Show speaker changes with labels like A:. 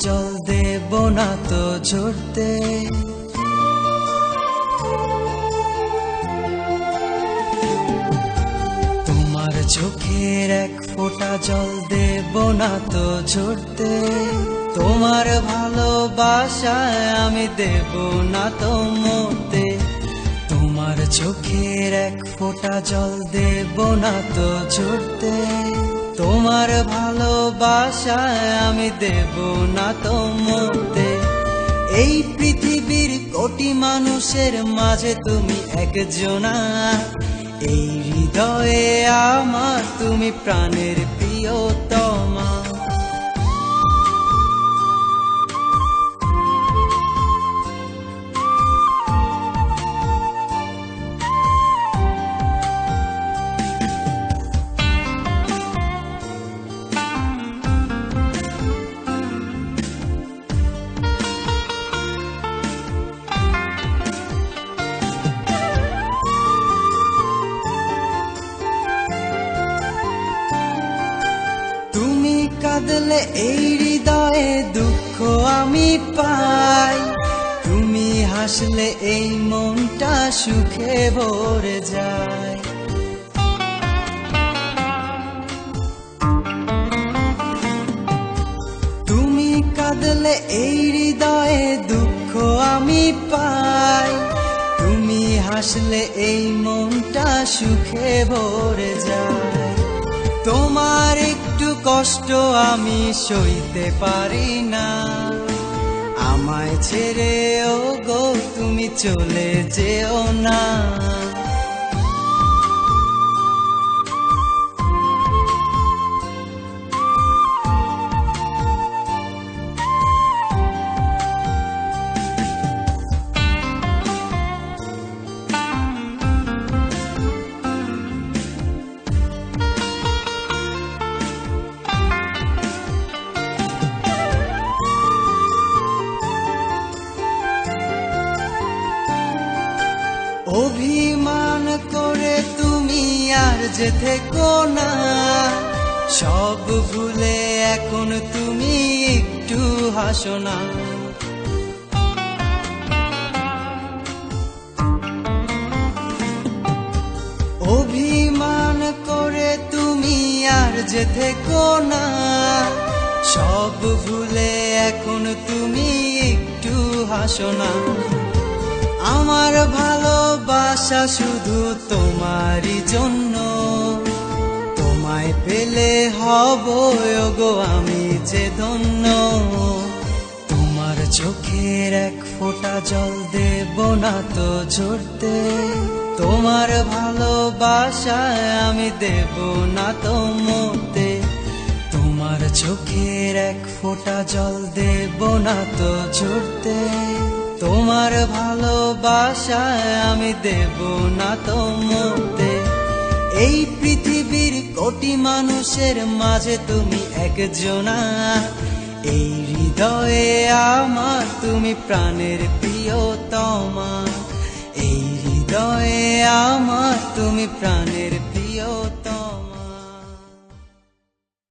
A: জল দেব না তো ঝরতে। তোমার চোখের এক ফোঁটা জল দেব না তো ঝরতে। তোমার ভালোবাসায় আমি দেব না তো মরতে। তোমার চোখের এক ফোঁটা জল দেব না তো ঝরতে। তোমার ভালোবাসায় আমি দেব না তো মরতে। এই পৃথিবীর কোটি মানুষের মাঝে তুমি একজনা। এই হৃদয়ে আমার তুমি প্রাণের প্রিয়তমা। তুমি কাঁদলে এই হৃদয়ে দুঃখ আমি পাই। তুমি হাসলে এই মনটা সুখে ভরে যায়। তুমি কাঁদলে এই হৃদয়ে দুঃখ আমি পাই। তুমি হাসলে এই মনটা সুখে ভরে যায়। তোমার একটু কষ্ট আমি সইতে পারি না। আমায় ছেড়ে ও গো তুমি চলে যেও না। অভিমান করে তুমি আর যে থেকো না। সব ভুলে এখন তুমি একটু হাসো না। অভিমান করে তুমি আর যে থেকো না। সব ভুলে এখন তুমি একটু হাসো না। আমার ভালোবাসা শুধু তোমারই জন্য। তোমায় পেলে হব গো আমি যে ধন্য। তোমার চোখের এক ফোঁটা জল দেব না তো ঝরতে। তোমার ভালোবাসায় আমি দেব না তো মরতে। তোমার চোখের এক ফোঁটা জল দেব না তো ঝরতে। তোমার ভালোবাসায় আমি দেব না তো মরতে। এই পৃথিবীর কোটি মানুষের মাঝে তুমি একজনা। এই হৃদয়ে আমার তুমি প্রাণের প্রিয়তমা। এই হৃদয়ে আমার তুমি প্রাণ